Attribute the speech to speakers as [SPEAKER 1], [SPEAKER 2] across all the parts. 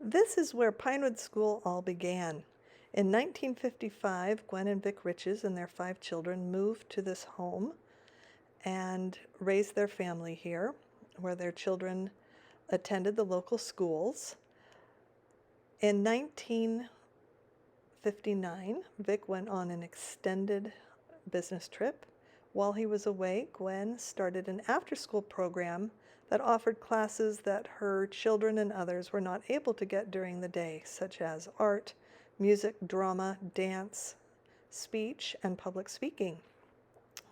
[SPEAKER 1] This is where Pinewood School all began. In 1955, Gwen and Vic Riches and their 5 children moved to this home and raised their family here, where their children attended the local schools. In 1959, Vic went on an extended business trip. While he was away, Gwen started an after-school program that offered classes that her children and others were not able to get during the day, such as art, music, drama, dance, speech, and public speaking.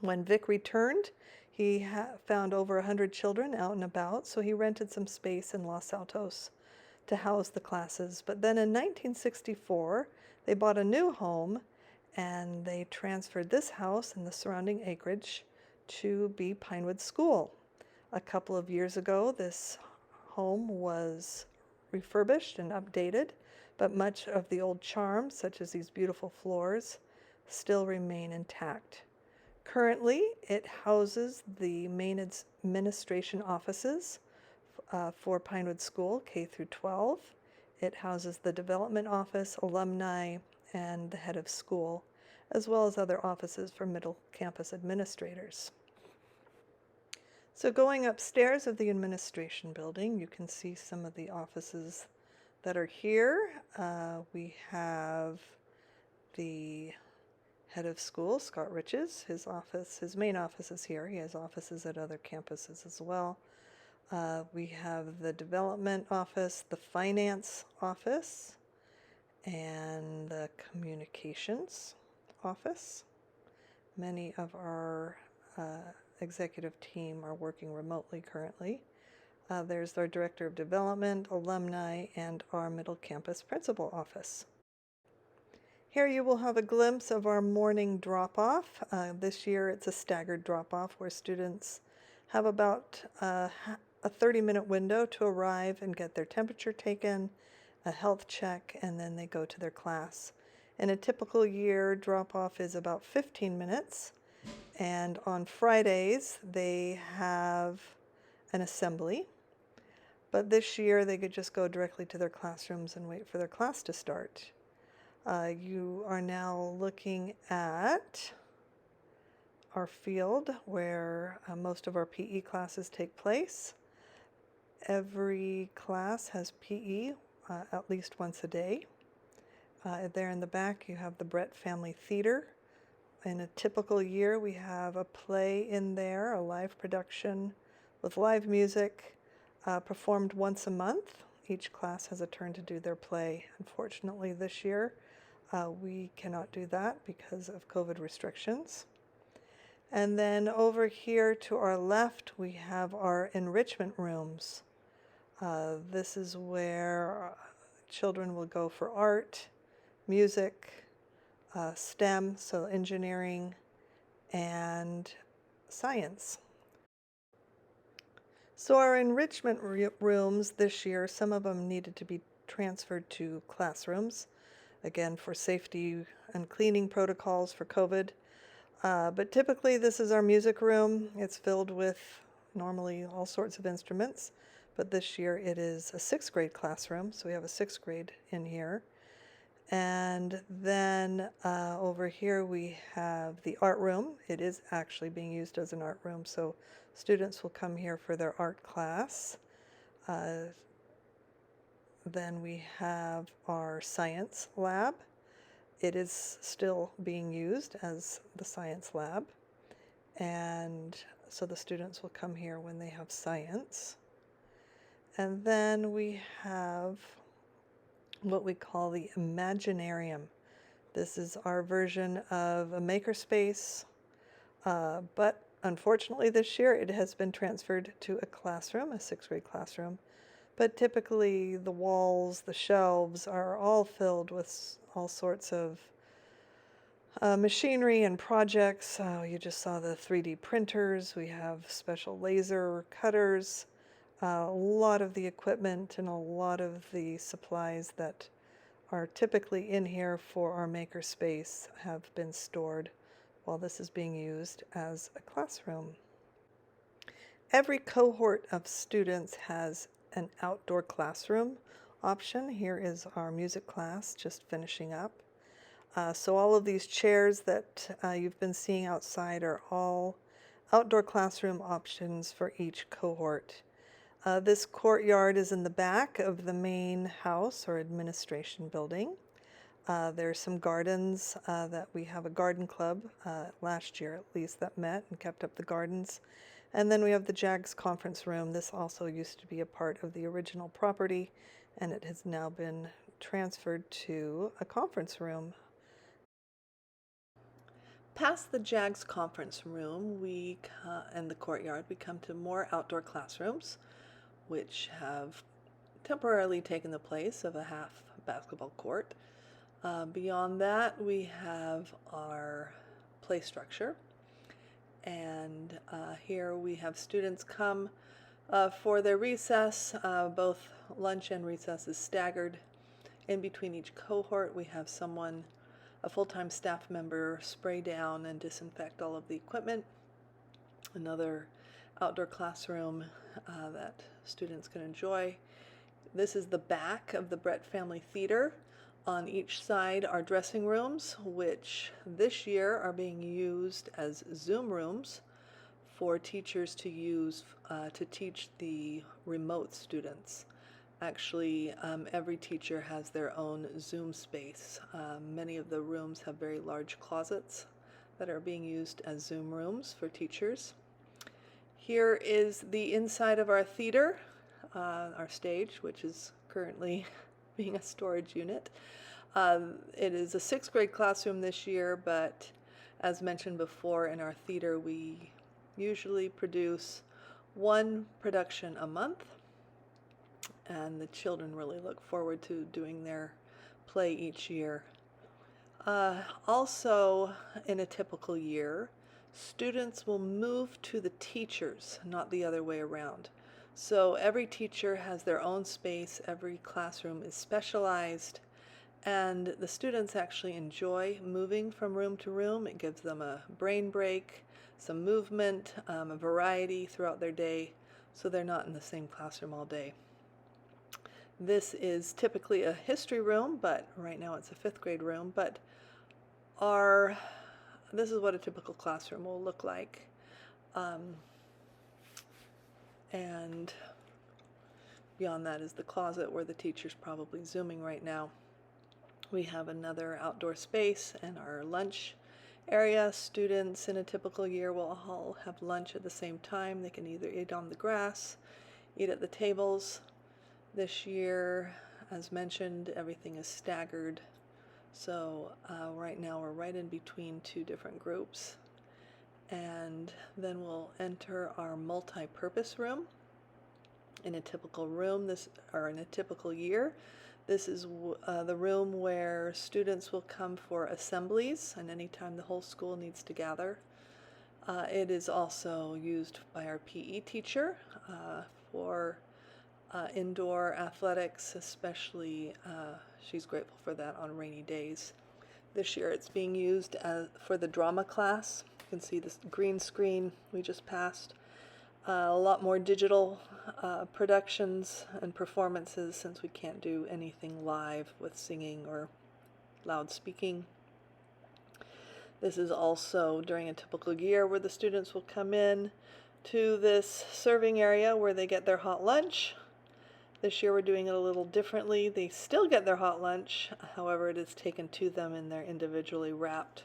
[SPEAKER 1] When Vic returned, he found over 100 children out and about, so he rented some space in Los Altos to house the classes. But then in 1964, they bought a new home and they transferred this house and the surrounding acreage to be Pinewood School. A couple of years ago, this home was refurbished and updated, but much of the old charms, such as these beautiful floors, still remain intact. Currently, it houses the main administration offices for Pinewood School, K through 12. It houses the development office, alumni, and the head of school, as well as other offices for middle campus administrators. So going upstairs of the administration building, you can see some of the offices that are here. We have the head of school, Scott Riches. His main office is here. He has offices at other campuses as well. We have the development office, the finance office, and the communications office. Many of our executive team are working remotely currently. There's our director of development, alumni, and our middle campus principal office. Here you will have a glimpse of our morning drop-off. This year it's a staggered drop-off where students have about a 30-minute window to arrive and get their temperature taken, a health check, and then they go to their class. In a typical year, drop-off is about 15 minutes, and on Fridays they have an assembly. But this year they could just go directly to their classrooms and wait for their class to start. You are now looking at our field where most of our PE classes take place. Every class has PE at least once a day. There in the back you have the Brett Family Theater. In a typical year we have a play in there, a live production with live music performed once a month. Each class has a turn to do their play. Unfortunately this year we cannot do that because of COVID restrictions. And then over here to our left, we have our enrichment rooms. This is where children will go for art, music, STEM, so engineering, and science. So our enrichment rooms this year, some of them needed to be transferred to classrooms, again for safety and cleaning protocols for COVID. But typically this is our music room. It's filled with normally all sorts of instruments, but this year it is a 6th grade classroom, so we have a 6th grade in here. And then over here we have the art room. It is actually being used as an art room, so students will come here for their art class. Then we have our science lab. It is still being used as the science lab, and so the students will come here when they have science. And then we have what we call the Imaginarium. This is our version of a makerspace, but unfortunately this year it has been transferred to a classroom, a 6th grade classroom. But typically the walls, the shelves are all filled with all sorts of machinery and projects. You just saw the 3D printers. We have special laser cutters. A lot of the equipment and a lot of the supplies that are typically in here for our makerspace have been stored while this is being used as a classroom. Every cohort of students has an outdoor classroom option. Here is our music class just finishing up. So all of these chairs that you've been seeing outside are all outdoor classroom options for each cohort. This courtyard is in the back of the main house or administration building. There's some gardens that we have a garden club last year at least that met and kept up the gardens. And then we have the JAGS conference room. This also used to be a part of the original property, and it has now been transferred to a conference room. Past the JAGS conference room and the courtyard, we come to more outdoor classrooms, which have temporarily taken the place of a half basketball court. Beyond that, we have our play structure, and here we have students come for their recess. Both lunch and recess is staggered. In between each cohort, we have a full-time staff member, spray down and disinfect all of the equipment. Another outdoor classroom that students can enjoy. This is the back of the Brett Family Theater. On each side are dressing rooms, which this year are being used as Zoom rooms for teachers to use to teach the remote students. Actually, every teacher has their own Zoom space. Many of the rooms have very large closets that are being used as Zoom rooms for teachers. Here is the inside of our theater, our stage, which is currently being a storage unit. It is a 6th grade classroom this year, but as mentioned before, in our theater we usually produce one production a month, and the children really look forward to doing their play each year. Also, in a typical year, students will move to the teachers, not the other way around. So every teacher has their own space, every classroom is specialized, and the students actually enjoy moving from room to room. It gives them a brain break, some movement, a variety throughout their day, so they're not in the same classroom all day. This is typically a history room, but right now it's a 5th grade room, but this is what a typical classroom will look like. And beyond that is the closet where the teacher's probably Zooming right now. We have another outdoor space and our lunch area. Students in a typical year will all have lunch at the same time. They can either eat on the grass, eat at the tables. This year, as mentioned, everything is staggered. So right now we're right in between 2 different groups. And then we'll enter our multi-purpose room. In a typical room, in a typical year, this is the room where students will come for assemblies and anytime the whole school needs to gather. It is also used by our PE teacher for indoor athletics, especially she's grateful for that on rainy days. This year it's being used for the drama class. You can see this green screen we just passed. A lot more digital productions and performances since we can't do anything live with singing or loud speaking. This is also during a typical year where the students will come in to this serving area where they get their hot lunch. This year we're doing it a little differently. They still get their hot lunch, however it is taken to them in their individually wrapped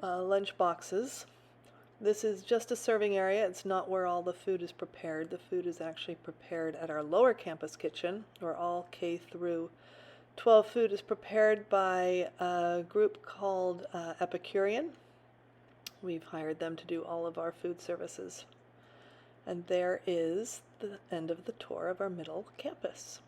[SPEAKER 1] lunch boxes. This is just a serving area. It's not where all the food is prepared. The food is actually prepared at our lower campus kitchen, where all K through 12 food is prepared by a group called Epicurean. We've hired them to do all of our food services. And there is the end of the tour of our middle campus.